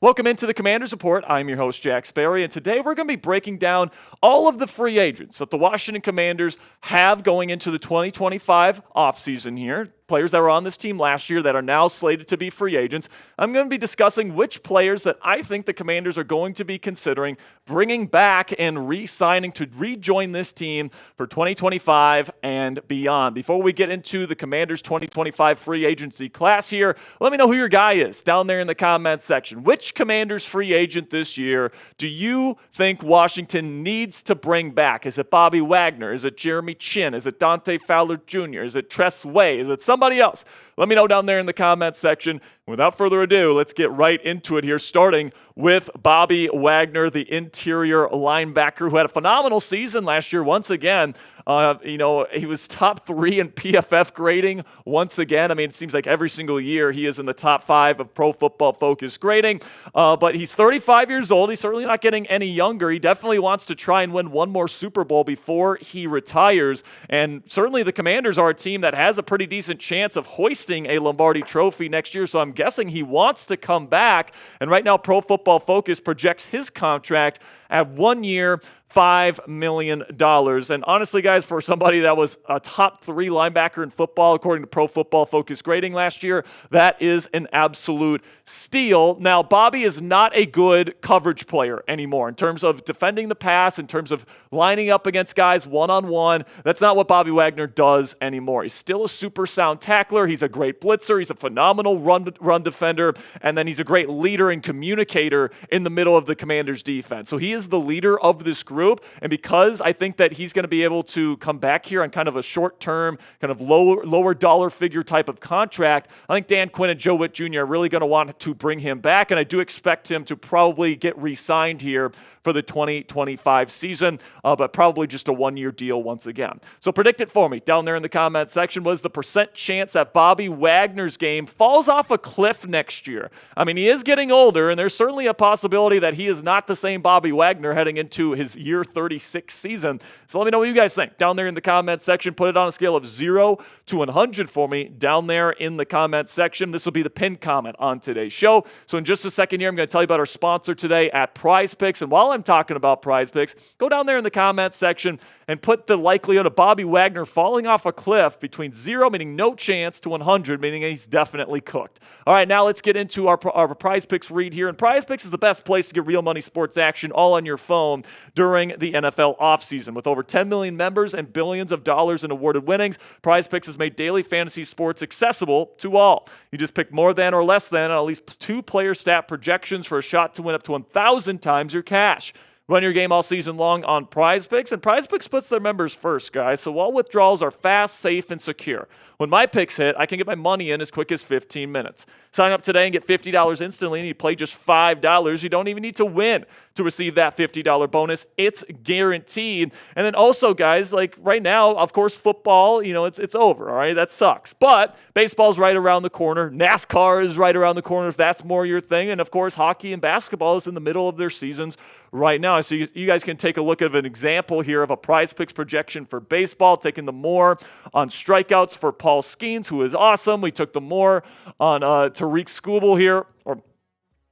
Welcome into the Commanders Report. I'm your host, Jack Sperry, and today we're going to be breaking down all of the free agents that the Washington Commanders have going into the 2025 offseason here. Players that were on this team last year that are now slated to be free agents. I'm going to be discussing which players that I think the Commanders are going to be considering bringing back and re-signing to rejoin this team for 2025 and beyond. Before we get into the Commanders 2025 free agency class here, let me know who your guy is down there in the comments section. Which Commanders free agent this year do you think Washington needs to bring back? Is it Bobby Wagner? Is it Jeremy Chinn? Is it Dante Fowler Jr.? Is it Tress Way? Is it somebody else? Let me know down there in the comments section. Without further ado, let's get right into it here, starting with Bobby Wagner, the interior linebacker who had a phenomenal season last year once again. He was top 3 in PFF grading once again. I mean, it seems like every single year he is in the top 5 of Pro Football Focus grading. But he's 35 years old. He's certainly not getting any younger. He definitely wants to try and win one more Super Bowl before he retires. And certainly the Commanders are a team that has a pretty decent chance of hoisting a Lombardi trophy next year. So I'm guessing he wants to come back. And right now, Pro Football Focus projects his contract at 1 year, $5 million. And honestly, guys, for somebody that was a top 3 linebacker in football, according to Pro Football Focus grading last year, that is an absolute steal. Now, Bobby is not a good coverage player anymore in terms of defending the pass, in terms of lining up against guys one-on-one. That's not what Bobby Wagner does anymore. He's still a super sound tackler. He's a great blitzer. He's a phenomenal run defender. And then he's a great leader and communicator in the middle of the Commanders' defense. So he is the leader of this group. And because I think that he's going to be able to come back here on kind of a short-term, kind of lower dollar figure type of contract, I think Dan Quinn and Joe Witt Jr. are really going to want to bring him back. And I do expect him to probably get re-signed here for the 2025 season, but probably just a 1-year deal once again. So predict it for me down there in the comment section. Was the percent chance that Bobby Wagner's game falls off a cliff next year? I mean, he is getting older, and there's certainly a possibility that he is not the same Bobby Wagner heading into his year 36 season. So let me know what you guys think down there in the comment section. Put it on a scale of 0 to 100 for me down there in the comment section. This will be the pinned comment on today's show. So in just a second here, I'm going to tell you about our sponsor today at PrizePicks. And while I'm talking about PrizePicks, go down there in the comment section and put the likelihood of Bobby Wagner falling off a cliff between 0, meaning no chance, to 100, meaning he's definitely cooked. All right, now let's get into our PrizePicks read here. And PrizePicks is the best place to get real money sports action all on your phone during the NFL offseason. With over 10 million members and billions of dollars in awarded winnings, PrizePicks has made daily fantasy sports accessible to all. You just pick more than or less than at least 2 player stat projections for a shot to win up to 1,000 times your cash. Run your game all season long on PrizePicks, and PrizePicks puts their members first, guys, so all withdrawals are fast, safe, and secure. When my picks hit, I can get my money in as quick as 15 minutes. Sign up today and get $50 instantly, and you play just $5. You don't even need to win to receive that $50 bonus. It's guaranteed. And then also, guys, like right now, of course, football, it's over, all right? That sucks. But baseball's right around the corner. NASCAR is right around the corner if that's more your thing. And, of course, hockey and basketball is in the middle of their seasons right now. So you guys can take a look at an example here of a PrizePicks projection for baseball, taking the more on strikeouts for Paul Skeens, who is awesome. We took the more on Tariq Skubal here,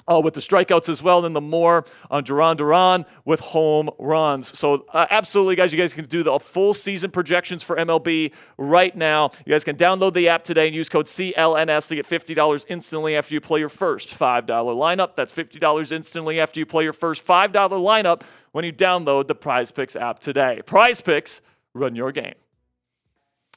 with the strikeouts as well, and the more on Duran Duran with home runs. So absolutely, guys, you guys can do the full season projections for MLB right now. You guys can download the app today and use code CLNS to get $50 instantly after you play your first $5 lineup. That's $50 instantly after you play your first $5 lineup when you download the PrizePicks app today. PrizePicks, run your game.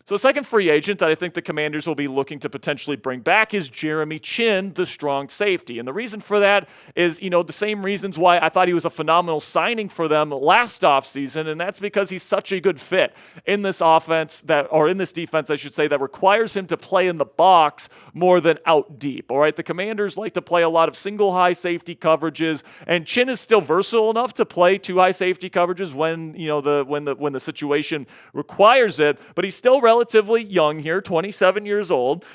So the second free agent that I think the Commanders will be looking to potentially bring back is Jeremy Chinn, the strong safety. And the reason for that is, the same reasons why I thought he was a phenomenal signing for them last offseason, and that's because he's such a good fit in this offense in this defense, I should say, that requires him to play in the box more than out deep. All right, the Commanders like to play a lot of single high safety coverages, and Chinn is still versatile enough to play 2 high safety coverages when the situation requires it, but he's still relatively young here, 27 years old.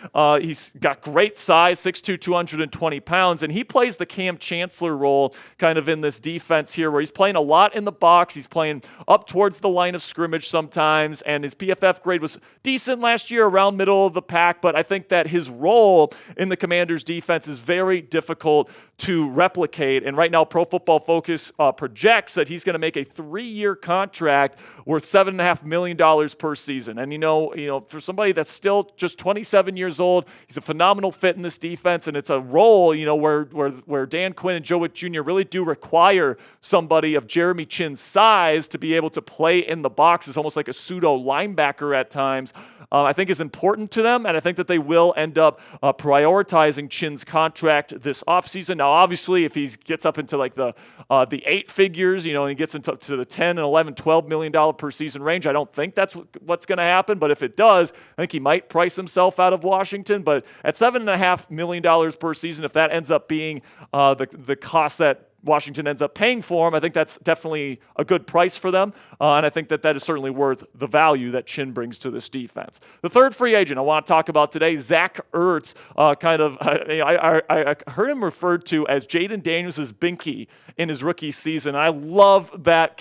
He's got great size, 6'2", 220 pounds, and he plays the Cam Chancellor role kind of in this defense here where he's playing a lot in the box. He's playing up towards the line of scrimmage sometimes, and his PFF grade was decent last year, around middle of the pack, but I think that his role in the Commanders defense is very difficult to replicate. And right now, Pro Football Focus projects that he's going to make a 3-year contract worth $7.5 million per season. And you know, for somebody that's still just 27 years old, he's a phenomenal fit in this defense, and it's a role, where Dan Quinn and Joe Witt Jr. really do require somebody of Jeremy Chinn's size to be able to play in the box. It's almost like a pseudo linebacker at times. I think is important to them, and I think that they will end up prioritizing Chinn's contract this offseason. Now, obviously, if he gets up into like the 8 figures, and he gets into to the 10 and 11, $12 million per season range, I don't think that's what's going to happen. But if it does, I think he might price himself out of Washington. But at $7.5 million per season, if that ends up being the cost that Washington ends up paying for him, I think that's definitely a good price for them, and I think that is certainly worth the value that Chinn brings to this defense. The third free agent I want to talk about today, Zach Ertz, I heard him referred to as Jayden Daniels' binky in his rookie season. I love that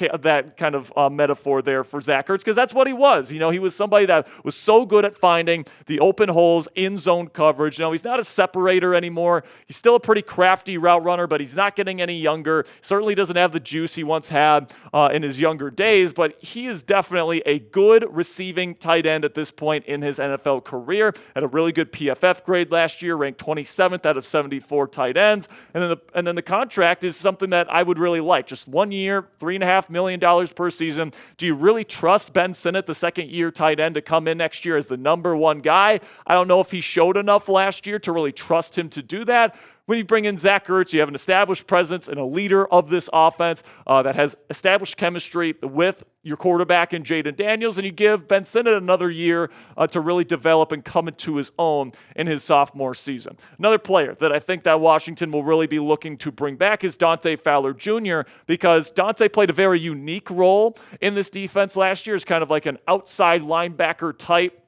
kind of metaphor there for Zach Ertz, because that's what he was. He was somebody that was so good at finding the open holes in zone coverage. He's not a separator anymore. He's still a pretty crafty route runner, but he's not getting any younger. Certainly doesn't have the juice he once had in his younger days, but he is definitely a good receiving tight end at this point in his NFL career. Had a really good PFF grade last year, ranked 27th out of 74 tight ends. And then the contract is something that I would really like. Just 1 year, $3.5 million per season. Do you really trust Ben Sinnott, the second-year tight end, to come in next year as the number one guy? I don't know if he showed enough last year to really trust him to do that. When you bring in Zach Ertz, you have an established presence and a leader of this offense that has established chemistry with your quarterback in Jayden Daniels, and you give Ben Sinnott another year to really develop and come into his own in his sophomore season. Another player that I think that Washington will really be looking to bring back is Dante Fowler Jr., because Dante played a very unique role in this defense last year as kind of like an outside linebacker type.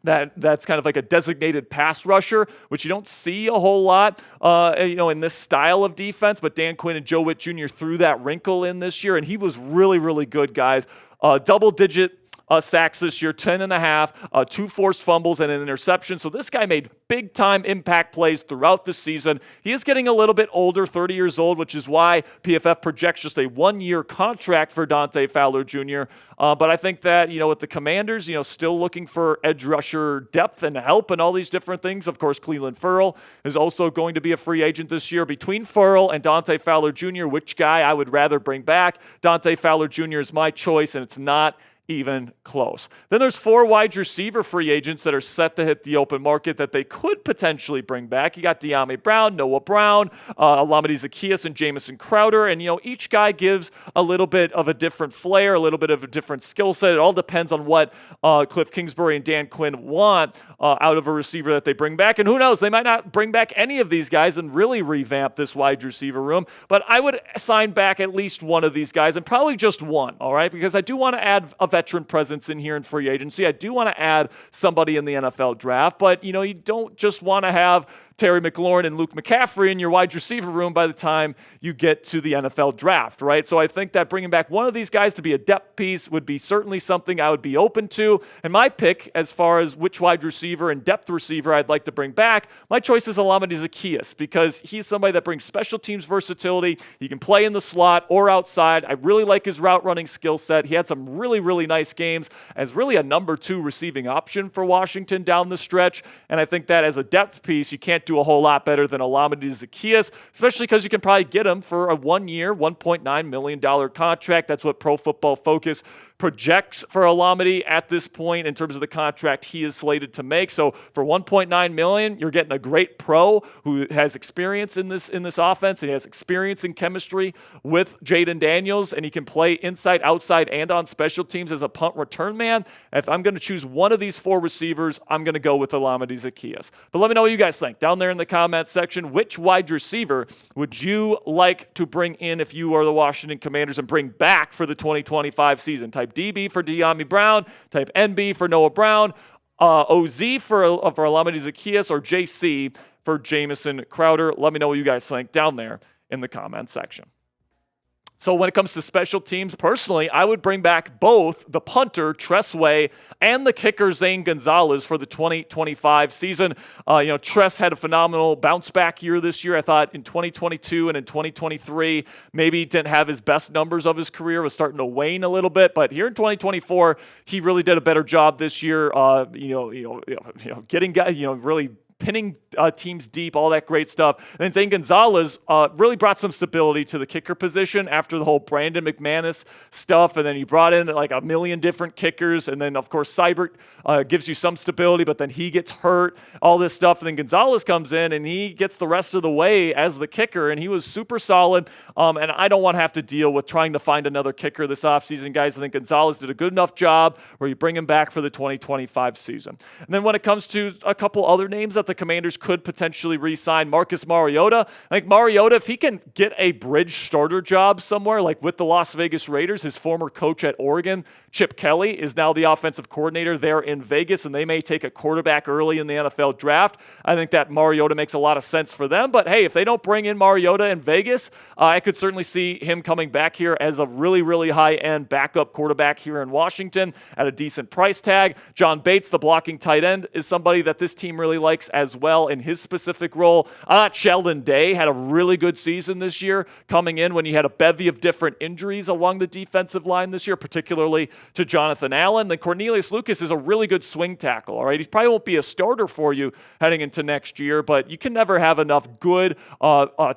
That's kind of like a designated pass rusher, which you don't see a whole lot, in this style of defense. But Dan Quinn and Joe Witt Jr. threw that wrinkle in this year, and he was really, really good, guys. Double-digit sacks this year, 10.5, 2 forced fumbles and an interception. So this guy made big-time impact plays throughout the season. He is getting a little bit older, 30 years old, which is why PFF projects just a 1-year contract for Dante Fowler Jr. But I think that, with the Commanders, still looking for edge rusher depth and help and all these different things. Of course, Clelin Ferrell is also going to be a free agent this year. Between Ferrell and Dante Fowler Jr., which guy I would rather bring back? Dante Fowler Jr. is my choice, and it's not even close. Then there's 4 wide receiver free agents that are set to hit the open market that they could potentially bring back. You got Dyami Brown, Noah Brown, Olamide Zaccheus, and Jamison Crowder. And, each guy gives a little bit of a different flair, a little bit of a different skill set. It all depends on what Cliff Kingsbury and Dan Quinn want out of a receiver that they bring back. And who knows, they might not bring back any of these guys and really revamp this wide receiver room. But I would sign back at least one of these guys, and probably just one, all right? Because I do want to add a veteran presence in here in free agency. I do want to add somebody in the NFL draft, but you don't just want to have Terry McLaurin and Luke McCaffrey in your wide receiver room by the time you get to the NFL draft, right? So I think that bringing back one of these guys to be a depth piece would be certainly something I would be open to. And my pick, as far as which wide receiver and depth receiver I'd like to bring back, my choice is Olamide Zaccheus, because he's somebody that brings special teams versatility. He can play in the slot or outside. I really like his route running skill set. He had some really, really nice games as really a number 2 receiving option for Washington down the stretch. And I think that as a depth piece, you can't do a whole lot better than Olamide Zaccheus, especially because you can probably get him for a 1-year, $1.9 million contract. That's what Pro Football Focus projects for Olamide at this point in terms of the contract he is slated to make. So for $1.9 million, you're getting a great pro who has experience in this offense, and he has experience in chemistry with Jayden Daniels, and he can play inside, outside, and on special teams as a punt return man. If I'm going to choose one of these 4 receivers, I'm going to go with Olamide Zaccheus. But let me know what you guys think down there in the comments section. Which wide receiver would you like to bring in if you are the Washington Commanders and bring back for the 2025 season? Type Type DB for Dyami Brown, type NB for Noah Brown, OZ for Olamide Zaccheus, or JC for Jamison Crowder. Let me know what you guys think down there in the comment section. So when it comes to special teams, personally, I would bring back both the punter, Tress Way, and the kicker, Zane Gonzalez, for the 2025 season. Tress had a phenomenal bounce-back year this year. I thought in 2022 and in 2023, maybe he didn't have his best numbers of his career, was starting to wane a little bit. But here in 2024, he really did a better job this year, getting guys, really pinning teams deep, all that great stuff. And then Zane Gonzalez really brought some stability to the kicker position after the whole Brandon McManus stuff. And then he brought in like a million different kickers. And then, of course, Seibert gives you some stability, but then he gets hurt, all this stuff. And then Gonzalez comes in and he gets the rest of the way as the kicker. And he was super solid. And I don't want to have to deal with trying to find another kicker this offseason, guys. I think Gonzalez did a good enough job where you bring him back for the 2025 season. And then when it comes to a couple other names that the Commanders could potentially re-sign, Marcus Mariota. I think Mariota, if he can get a bridge starter job somewhere, like with the Las Vegas Raiders, his former coach at Oregon, Chip Kelly, is now the offensive coordinator there in Vegas, and they may take a quarterback early in the NFL draft. I think that Mariota makes a lot of sense for them. But hey, if they don't bring in Mariota in Vegas, I could certainly see him coming back here as a really, really high-end backup quarterback here in Washington at a decent price tag. John Bates, the blocking tight end, is somebody that this team really likes as well in his specific role. I thought Sheldon Day had a really good season this year coming in when you had a bevy of different injuries along the defensive line this year, particularly to Jonathan Allen. Then Cornelius Lucas is a really good swing tackle, all right? He probably won't be a starter for you heading into next year, but you can never have enough good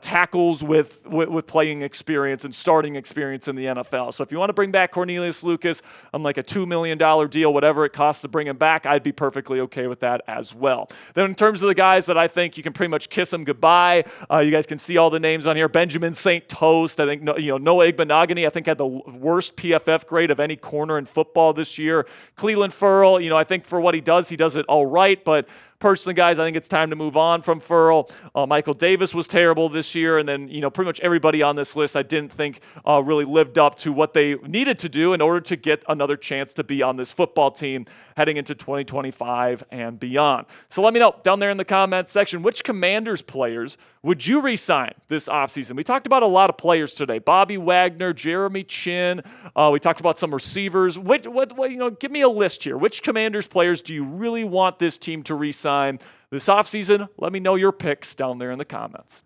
tackles with playing experience and starting experience in the NFL. So if you want to bring back Cornelius Lucas on like a $2 million deal, whatever it costs to bring him back, I'd be perfectly okay with that as well. Then in terms of the guys that I think you can pretty much kiss them goodbye. You guys can see all the names on here. Benjamin St. Toast. I think Noah Igbenogany, I think, had the worst PFF grade of any corner in football this year. Cleveland Ferrell, I think for what he does it all right, but personally, guys, I think it's time to move on from Ferrell. Michael Davis was terrible this year, and then pretty much everybody on this list I didn't think really lived up to what they needed to do in order to get another chance to be on this football team heading into 2025 and beyond. So let me know down there in the comments section, which Commanders players would you re-sign this offseason? We talked about a lot of players today. Bobby Wagner, Jeremy Chinn. We talked about some receivers. Give me a list here. Which Commanders players do you really want this team to re-sign this offseason? Let me know your picks down there in the comments.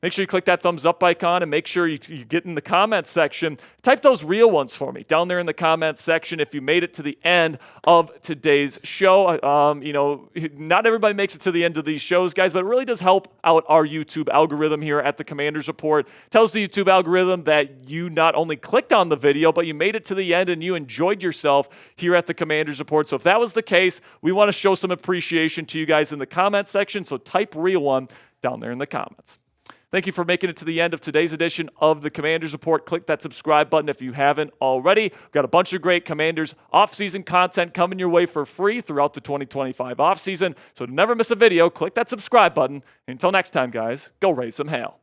Make sure you click that thumbs up icon and make sure you get in the comments section. Type those real ones for me down there in the comments section if you made it to the end of today's show. Not everybody makes it to the end of these shows, guys, but it really does help out our YouTube algorithm here at the Commanders Report. Tells the YouTube algorithm that you not only clicked on the video, but you made it to the end and you enjoyed yourself here at the Commanders Report. So if that was the case, we want to show some appreciation to you guys in the comments section. So type real one down there in the comments. Thank you for making it to the end of today's edition of the Commanders Report. Click that subscribe button if you haven't already. We've got a bunch of great Commanders off-season content coming your way for free throughout the 2025 off-season. So to never miss a video, click that subscribe button. Until next time, guys, go raise some hail.